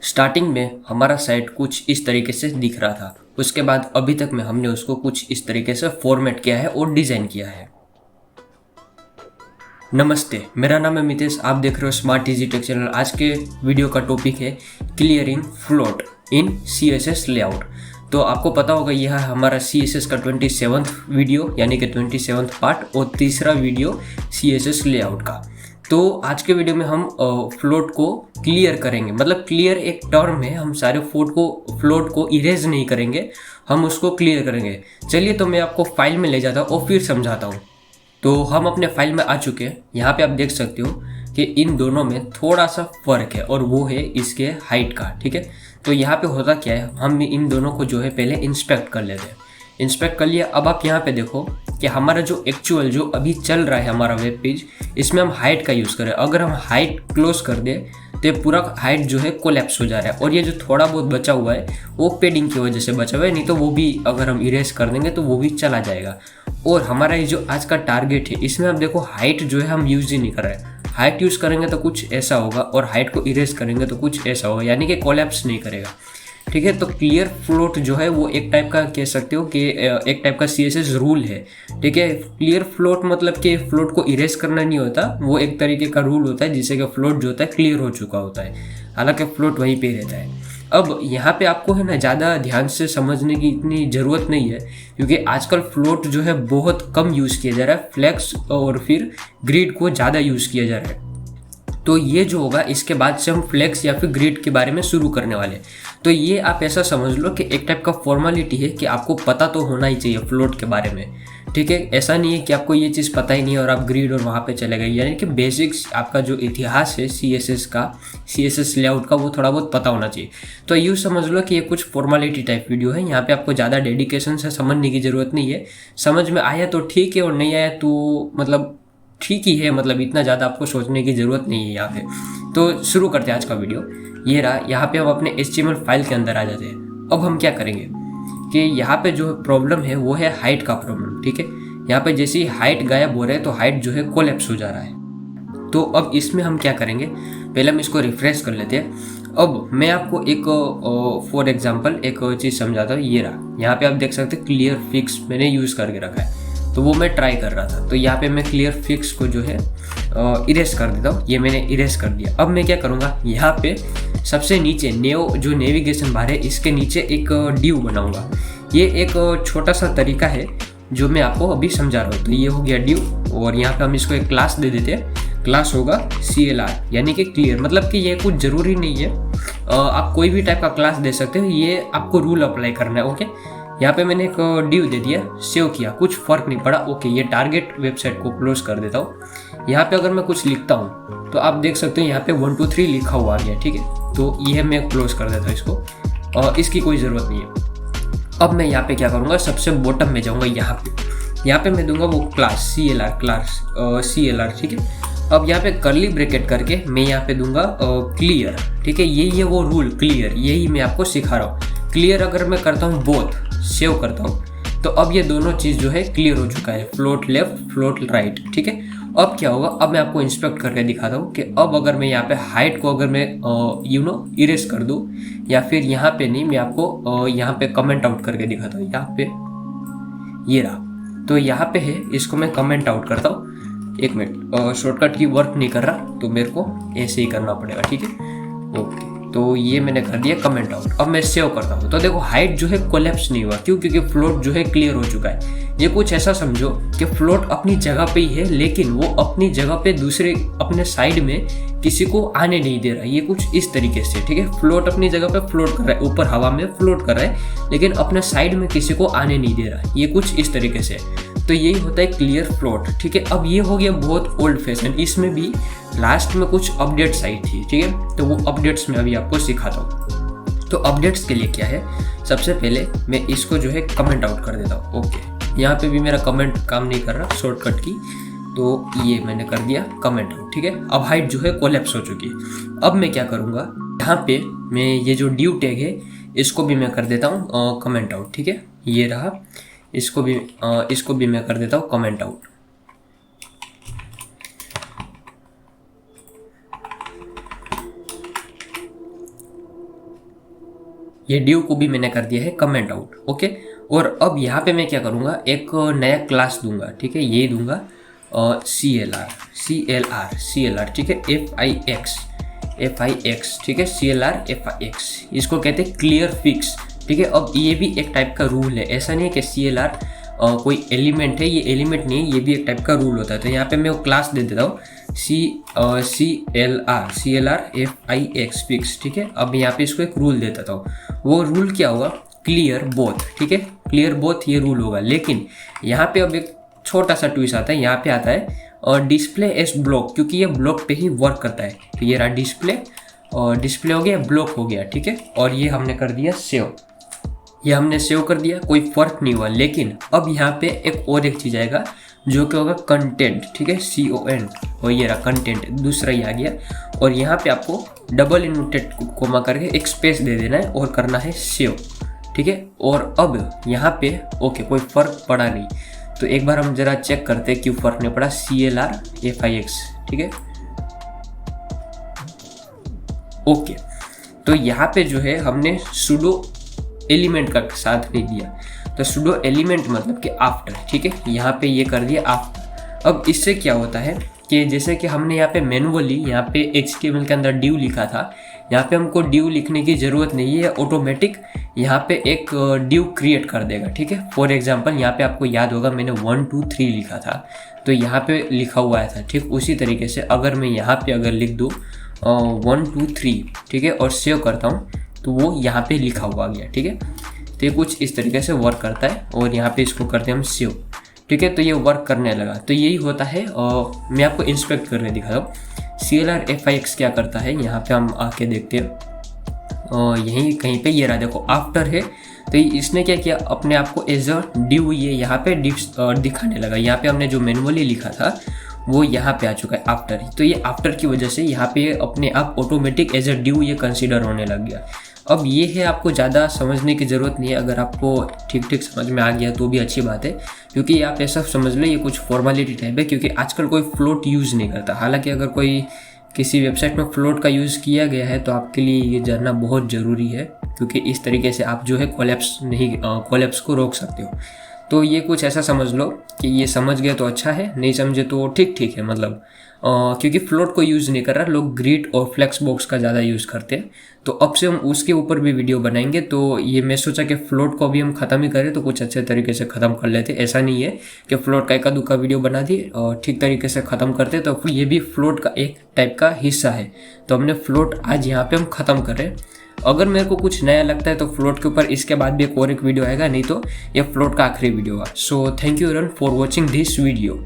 Starting में हमारा site कुछ इस तरीके से दिख रहा था। उसके बाद अभी तक में हमने उसको कुछ इस तरीके से फॉर्मेट किया है और डिज़ाइन किया है। नमस्ते, मेरा नाम है मितेश। आप देख रहे हो स्मार्ट इजी टेक चैनल। आज के वीडियो का टॉपिक है clearing float in CSS layout. तो आपको पता होगा यह है हमारा CSS का 27वां वीडियो यानी कि 27वां पार्ट और तीसरा वीडियो CSS लेआउट का। तो आज के वीडियो में हम फ्लोट को क्लियर करेंगे। मतलब क्लियर एक टर्म है, हम सारे फ्लोट को इरेज नहीं करेंगे, हम उसको क्लियर करेंगे। चलिए तो मैं आपको फाइल में ले जाता हूँ और फिर समझाता हूँ। तो हम अपने फाइल में आ चुके हैं। यहाँ पे आप देख सकते हो कि इन दोनों में थोड़ा सा फर्क है और वो है इसके हाइट का। ठीक है, तो यहाँ पे होता क्या है, हम इन दोनों को जो है पहले इंस्पेक्ट कर लेते हैं। इंस्पेक्ट कर लिया। अब आप यहाँ पे देखो कि हमारा जो एक्चुअल जो अभी चल रहा है हमारा वेब पेज, इसमें हम हाइट का यूज़ करें। अगर हम हाइट क्लोज कर दें तो ये पूरा हाइट जो है कोलैप्स हो जा रहा है और ये जो थोड़ा बहुत बचा हुआ है वो पेडिंग की वजह से बचा हुआ है, नहीं तो वो भी अगर हम इरेज कर देंगे तो वो भी चला जाएगा। और हमारा ये जो आज का टारगेट है इसमें आप देखो हाइट जो है हम यूज़ ही नहीं कर रहे। हाइट यूज़ करेंगे तो कुछ ऐसा होगा और हाइट को इरेज करेंगे तो कुछ ऐसा होगा, यानी कि कोलैप्स नहीं करेगा। ठीक है, तो क्लियर फ्लोट जो है वो एक टाइप का कह सकते हो कि एक टाइप का CSS रूल है। ठीक है, क्लियर फ्लोट मतलब कि फ्लोट को इरेज करना नहीं होता, वो एक तरीके का रूल होता है जिससे कि फ्लोट जो होता है क्लियर हो चुका होता है, हालांकि फ्लोट वहीं पे रहता है। अब यहाँ पे आपको है ना ज़्यादा ध्यान से समझने की इतनी ज़रूरत नहीं है, क्योंकि आजकल फ्लोट जो है बहुत कम यूज़ किया जा रहा है। फ्लेक्स और फिर ग्रिड को ज़्यादा यूज़ किया जा रहा है। तो ये जो होगा इसके बाद से हम फ्लेक्स या फिर ग्रिड के बारे में शुरू करने वाले। तो ये आप ऐसा समझ लो कि एक टाइप का फॉर्मेलिटी है कि आपको पता तो होना ही चाहिए फ्लोट के बारे में। ठीक है, ऐसा नहीं है कि आपको ये चीज़ पता ही नहीं है और आप ग्रिड और वहाँ पे चले गए। यानी कि बेसिक्स आपका जो इतिहास है CSS का, CSS लेआउट का, वो थोड़ा बहुत पता होना चाहिए। तो यूँ समझ लो कि ये कुछ फॉर्मेलिटी टाइप वीडियो है। यहाँ पे आपको ज़्यादा डेडिकेशन से समझने की ज़रूरत नहीं है। समझ में आया तो ठीक है और नहीं आया तो मतलब ठीक ही है, मतलब इतना ज़्यादा आपको सोचने की ज़रूरत नहीं है यहाँ पे। तो शुरू करते हैं आज का वीडियो। ये रहा, यहाँ पे हम अपने HTML फाइल के अंदर आ जाते हैं। अब हम क्या करेंगे कि यहाँ पे जो प्रॉब्लम है वो है हाइट का प्रॉब्लम। ठीक है, यहाँ पे जैसे ही हाइट गायब हो रहा है तो हाइट जो है कोलैप्स हो जा रहा है। तो अब इसमें हम क्या करेंगे, पहले हम इसको रिफ्रेश कर लेते हैं। अब मैं आपको एक फॉर एग्जाम्पल एक चीज़ समझाता हूँ। ये रहा, यहाँ पे आप देख सकते हैं क्लियर फिक्स मैंने यूज़ करके रखा है, तो वो मैं ट्राई कर रहा था। तो यहाँ पे मैं क्लियर फिक्स को जो है इरेज कर देता हूँ। ये मैंने इरेज कर दिया। अब मैं क्या करूँगा, यहाँ पे सबसे नीचे जो नेविगेशन बार है इसके नीचे एक ड्यू बनाऊँगा। ये एक छोटा सा तरीका है जो मैं आपको अभी समझा रहा हूँ। तो ये हो गया ड्यू और यहाँ पे हम इसको एक क्लास दे देते हैं। क्लास होगा CLR यानी कि क्लियर। मतलब कि ये कुछ ज़रूरी नहीं है, आप कोई भी टाइप का क्लास दे सकते हो, ये आपको रूल अप्लाई करना है। ओके, यहाँ पे मैंने एक ड्यू दे दिया, सेव किया, कुछ फर्क नहीं पड़ा। ओके, ये टारगेट वेबसाइट को क्लोज कर देता हूँ। यहाँ पे अगर मैं कुछ लिखता हूँ तो आप देख सकते हो यहाँ पे 1 2 3 लिखा हुआ आ गया। ठीक है, तो ये मैं क्लोज कर देता हूँ इसको, और इसकी कोई ज़रूरत नहीं है। अब मैं यहाँ पे क्या करूँगा, सबसे बॉटम में जाऊँगा। यहाँ पे मैं दूंगा वो क्लास CLR। ठीक है, अब यहाँ पे कर्ली ब्रैकेट करके मैं यहाँ पे दूंगा क्लियर। ठीक है, यही है वो रूल क्लियर, यही मैं आपको सिखा रहा हूँ। क्लियर अगर मैं करता हूँ बोथ, सेव करता हूँ, तो अब ये दोनों चीज़ जो है क्लियर हो चुका है, फ्लोट लेफ्ट फ्लोट राइट। ठीक है, अब क्या होगा, अब मैं आपको इंस्पेक्ट करके दिखाता हूँ कि अब अगर मैं यहाँ पे हाइट को अगर मैं इरेज कर दूँ, या फिर यहाँ पे नहीं, मैं आपको यहाँ पे कमेंट आउट करके दिखाता हूँ। यहाँ पे ये रहा, तो यहाँ पे है, इसको मैं कमेंट आउट करता हूँ। एक मिनट, शॉर्टकट की वर्क नहीं कर रहा तो मेरे को ऐसे ही करना पड़ेगा। ठीक है, ओके, तो ये मैंने कर दिया कमेंट आउट। अब मैं सेव करता हूँ तो देखो हाइट जो है कोलैप्स नहीं हुआ। क्यों? क्योंकि फ्लोट जो है क्लियर हो चुका है। ये कुछ ऐसा समझो कि फ्लोट अपनी जगह पे ही है, लेकिन वो अपनी जगह पे दूसरे अपने साइड में किसी को आने नहीं दे रहा है। ये कुछ इस तरीके से। ठीक है, फ्लोट अपनी जगह पे फ्लोट कर रहा है, ऊपर हवा में फ्लोट कर रहा है, लेकिन अपने साइड में किसी को आने नहीं दे रहा है। ये कुछ इस तरीके से। तो यही होता है क्लियर फ्लोट। ठीक है, अब ये हो गया बहुत ओल्ड फैशन। इसमें भी लास्ट में कुछ अपडेट्स आई थी। ठीक है, तो वो अपडेट्स में अभी आपको सिखाता हूँ। तो अपडेट्स के लिए क्या है, सबसे पहले मैं इसको जो है कमेंट आउट कर देता हूँ। ओके, यहाँ पे भी मेरा कमेंट काम नहीं कर रहा शॉर्टकट की, तो ये मैंने कर दिया कमेंट आउट। ठीक है, अब हाइट जो है कोलैप्स हो चुकी है। अब मैं क्या करूँगा, यहाँ पे मैं ये जो ड्यू टैग है इसको भी मैं कर देता हूँ कमेंट आउट। ठीक है, ये रहा, इसको भी मैं कर देता हूँ कमेंट आउट। ये div को भी मैंने कर दिया है कमेंट आउट। ओके, और अब यहाँ पे मैं क्या करूँगा, एक नया क्लास दूंगा, ठीक है, ये दूंगा CLR, ठीक है, FIX, ठीक है, CLR FIX, इसको कहते हैं क्लियर फिक्स, ठीक है। अब ये भी एक टाइप का रूल है, ऐसा नहीं है कि CLR कोई एलिमेंट है, ये एलिमेंट नहीं है, ये भी एक टाइप का रूल होता है। तो यहाँ पे मैं वो क्लास दे देता हूँ CLR FIX फिक्स, ठीक है। अब यहाँ पे इसको एक रूल दे देता हूँ, वो रूल क्या होगा, क्लियर बोथ, ठीक है, क्लियर बोथ ये रूल होगा। लेकिन यहाँ पे अब एक छोटा सा ट्विस्ट आता है, यहाँ पे आता है और डिस्प्ले एस ब्लॉक, क्योंकि ये ब्लॉक पे ही वर्क करता है। तो ये रहा डिस्प्ले, और डिस्प्ले हो गया, ब्लॉक हो गया, ठीक है। और ये हमने कर दिया सेव, ये हमने सेव कर दिया, कोई फर्क नहीं हुआ। लेकिन अब यहाँ पे एक चीज़ आएगा जो कि होगा कंटेंट, ठीक है, CON, और ये रहा कंटेंट, दूसरा ही आ गया। और यहाँ पे आपको डबल इन्वर्टेड कोमा करके एक स्पेस दे देना है और करना है सेव, ठीक है। और अब यहाँ पे ओके, कोई फर्क पड़ा नहीं। तो एक बार हम जरा चेक करते हैं क्यों फर्क नहीं पड़ा, CLR FIX, ठीक है, ओके। तो यहाँ पे जो है हमने सुडो एलिमेंट का साथ नहीं दिया, तो सुडो एलिमेंट मतलब कि आफ्टर, ठीक है, यहाँ पे ये कर दिया आफ्टर। अब इससे क्या होता है कि जैसे कि हमने यहाँ पे मैनुअली यहाँ पे HTML के अंदर div लिखा था, यहाँ पे हमको div लिखने की ज़रूरत नहीं है, ऑटोमेटिक यहाँ पे एक div क्रिएट कर देगा, ठीक है। फॉर एग्जांपल यहाँ पे आपको याद होगा मैंने 1 2 3 लिखा था, तो यहाँ पे लिखा हुआ था, ठीक। उसी तरीके से अगर मैं यहाँ पे अगर लिख दूँ 1 2 3, ठीक है, और सेव करता हूँ तो वो यहाँ पे लिखा हुआ गया, ठीक है। तो ये कुछ इस तरीके से वर्क करता है, और यहाँ पे इसको करते हैं हम सेव, ठीक है। तो ये वर्क करने लगा, तो यही होता है। और मैं आपको इंस्पेक्ट करके दिखा दूँ CLR FIX क्या करता है, यहाँ पे हम आके देखते हैं। और यहीं कहीं पे ये रहा, देखो आफ्टर है, तो इसने क्या किया, अपने आप को एज अ div ये यहाँ पे दिखाने लगा। यहाँ पे हमने जो मैनुअली लिखा था वो यहाँ पे आ चुका है आफ्टर, तो ये आफ्टर की वजह से यहाँ पे अपने आप ऑटोमेटिक एज अ div ये कंसीडर होने लग गया। अब ये है, आपको ज़्यादा समझने की ज़रूरत नहीं है, अगर आपको ठीक ठीक समझ में आ गया तो भी अच्छी बात है, क्योंकि आप ऐसा समझ लो ये कुछ फॉर्मेलिटी टाइप है, क्योंकि आजकल कोई फ्लोट यूज़ नहीं करता। हालांकि अगर कोई किसी वेबसाइट में फ्लोट का यूज़ किया गया है तो आपके लिए ये जानना बहुत ज़रूरी है, क्योंकि इस तरीके से आप जो है कोलैप्स को रोक सकते हो। तो ये कुछ ऐसा समझ लो कि ये समझ गए तो अच्छा है, नहीं समझे तो ठीक ठीक है, मतलब क्योंकि फ्लोट को यूज़ नहीं कर रहा, लोग ग्रिड और फ्लेक्स बॉक्स का ज़्यादा यूज़ करते हैं। तो अब से हम उसके ऊपर भी वीडियो बनाएंगे। तो ये मैं सोचा कि फ्लोट को भी हम ख़त्म ही करें, तो कुछ अच्छे तरीके से ख़त्म कर लेते। ऐसा नहीं है कि फ्लोट का एका दुक्का वीडियो बना दिए और ठीक तरीके से ख़त्म करते, तो ये भी फ्लोट का एक टाइप का हिस्सा है। तो हमने फ्लोट आज यहाँ पर हम ख़त्म करें। अगर मेरे को कुछ नया लगता है तो फ्लोट के ऊपर इसके बाद भी एक वीडियो आएगा, नहीं तो ये फ्लोट का आखिरी वीडियो होगा। So thank you everyone for watching this video.